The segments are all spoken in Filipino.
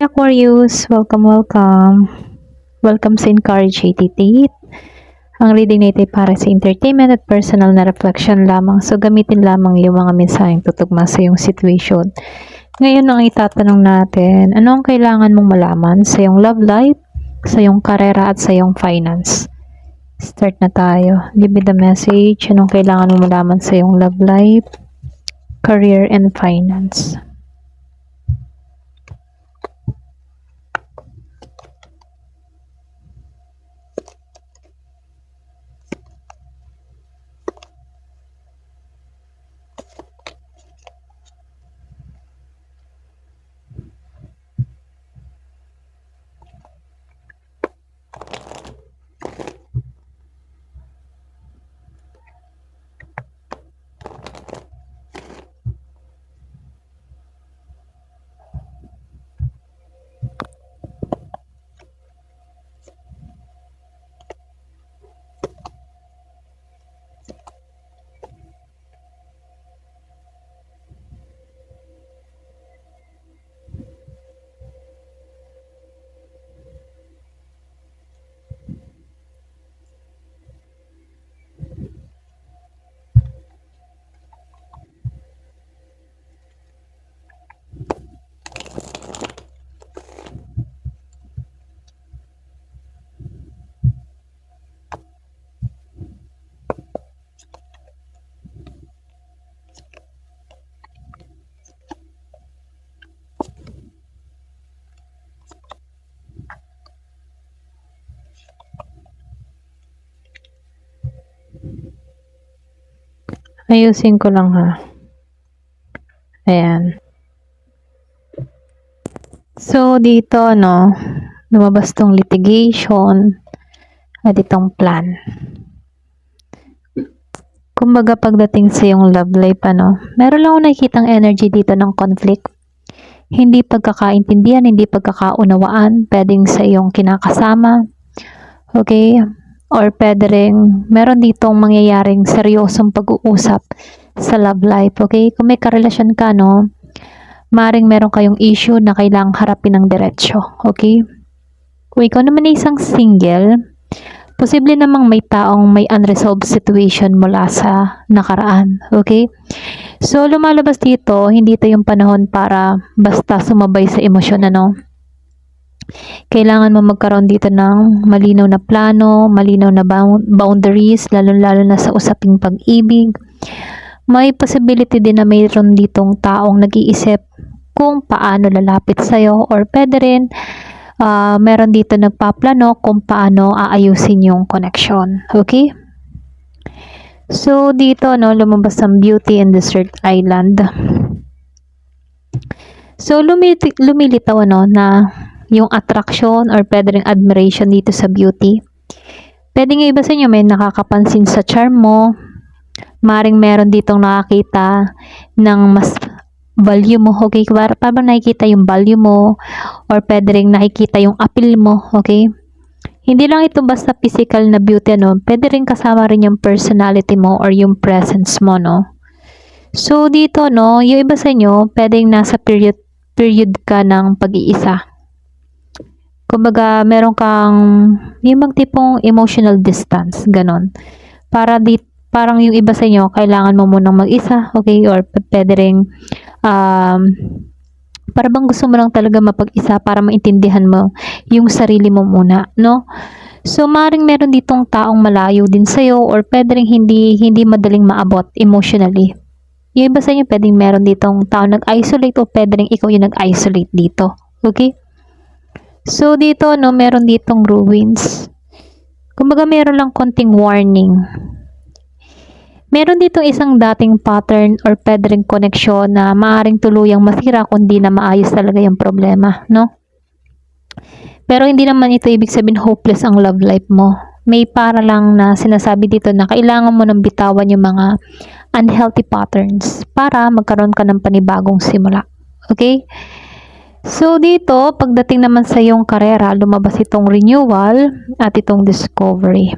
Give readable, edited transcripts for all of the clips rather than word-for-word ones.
Aquarius, welcome. Welcome sa Encourage 88. Ang reading na ito ay para sa entertainment at personal na reflection lamang. So, gamitin lamang yung mga mensaheng tutugma sa iyong situation. Ngayon ang itatanong natin, ano ang kailangan mong malaman sa iyong love life, sa iyong karera at sa iyong finance? Start na tayo. Give me the message. Anong kailangan mong malaman sa iyong love life, career, and finance? Ayusin ko lang ha. Ayan. So, dito, lumabas tong litigation at itong plan. Kumbaga, pagdating sa yung love life, meron lang ako nakikitang energy dito ng conflict. Hindi pagkakaintindihan, hindi pagkakaunawaan, pwedeng sa iyong kinakasama. Okay? Or pwede rin, meron ditong mangyayaring seryosong pag-uusap sa love life. Okay? Kung may karelasyon ka, maring meron kayong issue na kailangang harapin ng diretsyo. Okay? Kung ikaw naman ay isang single, posible namang may taong may unresolved situation mula sa nakaraan. Okay? So, lumalabas dito, hindi ito yung panahon para basta sumabay sa emosyon, Kailangan mo magkaroon dito ng malinaw na plano, malinaw na boundaries, lalo-lalo na sa usaping pag-ibig. May possibility din na mayroon ditong taong nag-iisip kung paano lalapit sa'yo, or pwede rin meron dito nagpaplano kung paano aayusin yung connection. Okay? So, dito, lumabas ang Beauty and Desert Island. So, lumilitaw, na yung attraction or pwede rin admiration dito sa beauty. Pwede nga iba sa inyo may nakakapansin sa charm mo. Maring meron ditong nakakita ng mas value mo. Okay? Parang nakikita yung value mo, or pwede rin nakikita yung appeal mo. Okay? Hindi lang ito basta physical na beauty, Pwede rin kasama rin yung personality mo or yung presence mo, So, dito, yung iba sa inyo, pwedeng nasa period ka ng pag-iisa. Kumbaga, meron kang yung tipong emotional distance, ganon. Parang yung iba sa inyo, kailangan mo munang mag-isa, okay? Or pwede rin, para bang gusto mo lang talaga mapag-isa para maintindihan mo yung sarili mo muna, So, maring meron ditong taong malayo din sa'yo, or pwede rin hindi madaling maabot emotionally. Yung iba sa inyo, pwedeng meron ditong taong nag-isolate, o pwede rin ikaw yung nag-isolate dito. Okay? So, dito, meron ditong ruins. Kumbaga, meron lang konting warning. Meron ditong isang dating pattern or pwede rin connection na maaaring tuluyang masira kung di na maayos talaga yung problema, Pero hindi naman ito ibig sabihin hopeless ang love life mo. May para lang na sinasabi dito na kailangan mo nang bitawan yung mga unhealthy patterns para magkaroon ka ng panibagong simula. Okay? So, dito, pagdating naman sa iyong karera, lumabas itong renewal at itong discovery.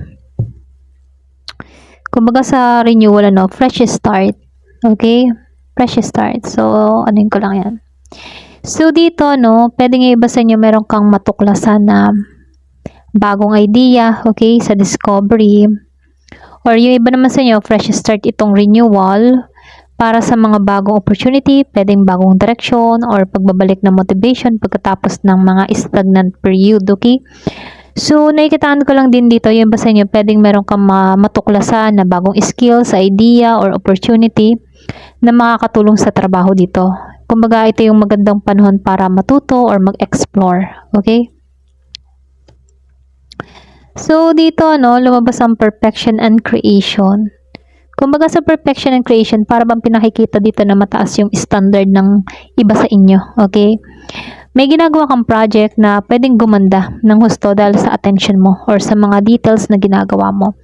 Kumbaga sa renewal, fresh start. Okay? Fresh start. So, anuin ko lang yan. So dito, no, pwedeng yung iba sa inyo meron kang matuklasan na bagong idea, okay, sa discovery. Or yung iba naman sa inyo, fresh start itong renewal para sa mga bagong opportunity, pwedeng bagong direction or pagbabalik ng motivation pagkatapos ng mga stagnant period, okay? So, nakikitaan ko lang din dito, yung iba sa inyo, pwedeng meron kang matuklasan na bagong skills, idea, or opportunity na makakatulong sa trabaho dito. Kumbaga, ito yung magandang panahon para matuto or mag-explore, okay? So, dito, no, lumabas ang perfection and creation. Kumbaga sa perfection and creation, para bang pinakikita dito na mataas yung standard ng iba sa inyo, okay? May ginagawa kang project na pwedeng gumanda ng husto dahil sa attention mo or sa mga details na ginagawa mo.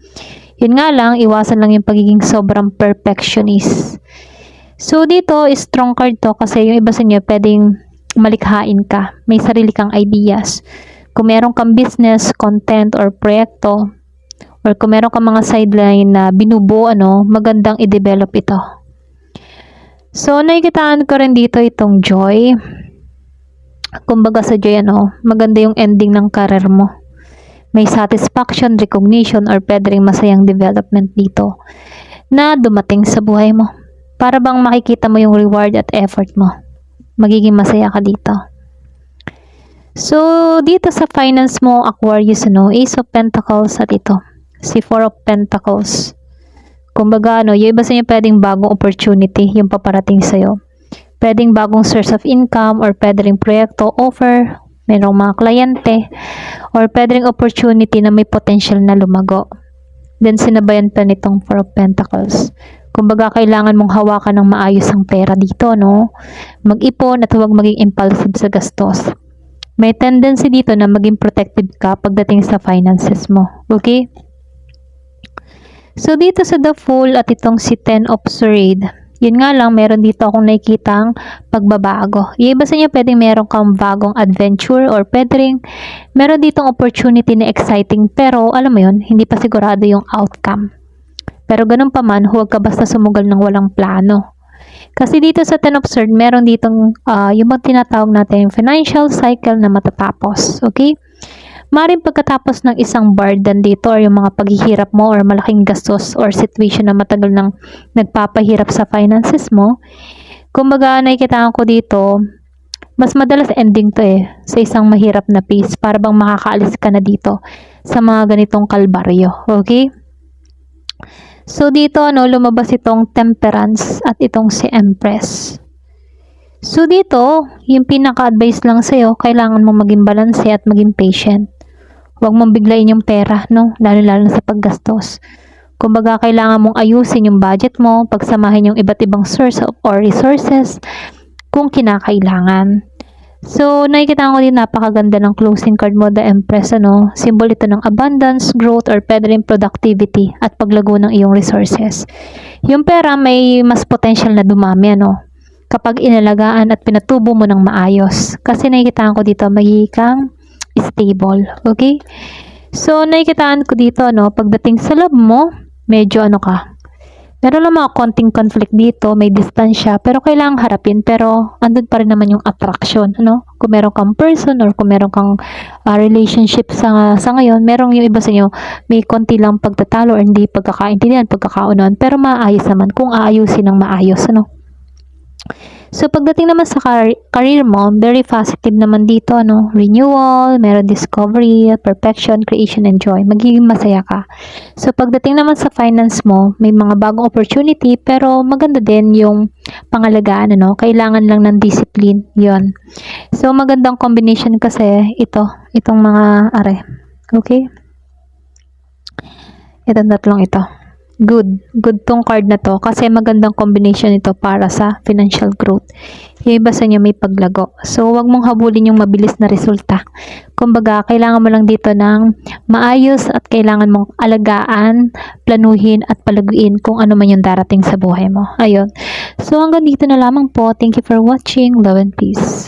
Yun nga lang, iwasan lang yung pagiging sobrang perfectionist. So, dito, strong card to kasi yung iba sa inyo pwedeng malikhain ka. May sarili kang ideas. Kung meron kang business, content, or proyekto, or kung meron kang mga sideline na binubuo, magandang i-develop ito. So, nakikitaan ko rin dito itong joy. Kumbaga sa joy, maganda yung ending ng career mo. May satisfaction, recognition, or pwede rin masayang development dito na dumating sa buhay mo. Para bang makikita mo yung reward at effort mo. Magiging masaya ka dito. So, dito sa finance mo, Aquarius, Ace of Pentacles at ito, si Four of Pentacles. Kumbaga, yung iba sa inyo pwedeng bagong opportunity yung paparating sa'yo. Pwedeng bagong source of income or pwedeng proyekto, offer, mayroong mga kliyente, or pwedeng opportunity na may potential na lumago. Then, sinabayan pa nitong Four of Pentacles. Kumbaga, kailangan mong hawakan ng maayos ang pera dito, Mag-ipon at huwag maging impulsive sa gastos. May tendency dito na maging protective ka pagdating sa finances mo. Okay? So, dito sa The Fool at itong si Ten of Swords, yun nga lang, meron dito akong nakikitang pagbabago. Yung iba sa inyo, pwedeng meron kang bagong adventure or pwedeng meron ditong opportunity na exciting pero alam mo yun, hindi pa sigurado yung outcome. Pero ganun pa man, huwag ka basta sumugal ng walang plano. Kasi dito sa Ten of Swords, meron ditong yung mga tinatawag natin yung financial cycle na matatapos. Okay? Maring pagkatapos ng isang burden dito or yung mga paghihirap mo or malaking gastos or situation na matagal nang nagpapahirap sa finances mo, kumbaga nakikita ko dito, mas madalas ending to sa isang mahirap na phase para bang makakaalis ka na dito sa mga ganitong kalbaryo. Okay? So, dito, lumabas itong Temperance at itong si Empress. So, dito, yung pinaka-advice lang sa'yo, kailangan mong maging balanse at maging patient. Huwag mong biglain yung pera, lalo-lalo sa paggastos. Kumbaga, kailangan mong ayusin yung budget mo, pagsamahin yung iba't ibang source or resources kung kinakailangan. So, nakikita ko din napakaganda ng closing card mo, the Empress, Symbol ito ng abundance, growth, or pwede rin productivity at paglago ng iyong resources. Yung pera may mas potential na dumami, kapag inalagaan at pinatubo mo ng maayos. Kasi nakikita ko dito, magiging stable. Okay? So, nakikitaan ko dito, pagdating sa love mo, medyo ka. Meron lang mga konting conflict dito, may distansya, pero kailangang harapin, pero andun pa rin naman yung attraction, Kung meron kang person or kung meron kang relationship sa ngayon, merong yung iba sa inyo, may konti lang pagtatalo or hindi pagkakaintindihan, pagkakaunan, pero maayos naman kung aayusin ng maayos, So, pagdating naman sa career mo, very positive naman dito, renewal, meron discovery, perfection, creation, and joy. Magiging masaya ka. So, pagdating naman sa finance mo, may mga bagong opportunity, pero maganda din yung pangalagaan, Kailangan lang ng discipline, yon. So, magandang combination kasi itong mga Okay? Itong tatlong ito. Good tong card na to kasi magandang combination ito para sa financial growth. Yung iba sa inyo may paglago. So, wag mong habulin yung mabilis na resulta. Kumbaga, kailangan mo lang dito ng maayos at kailangan mong alagaan, planuhin at palaguin kung ano man yung darating sa buhay mo. Ayun. So, hanggang dito na lamang po. Thank you for watching. Love and peace.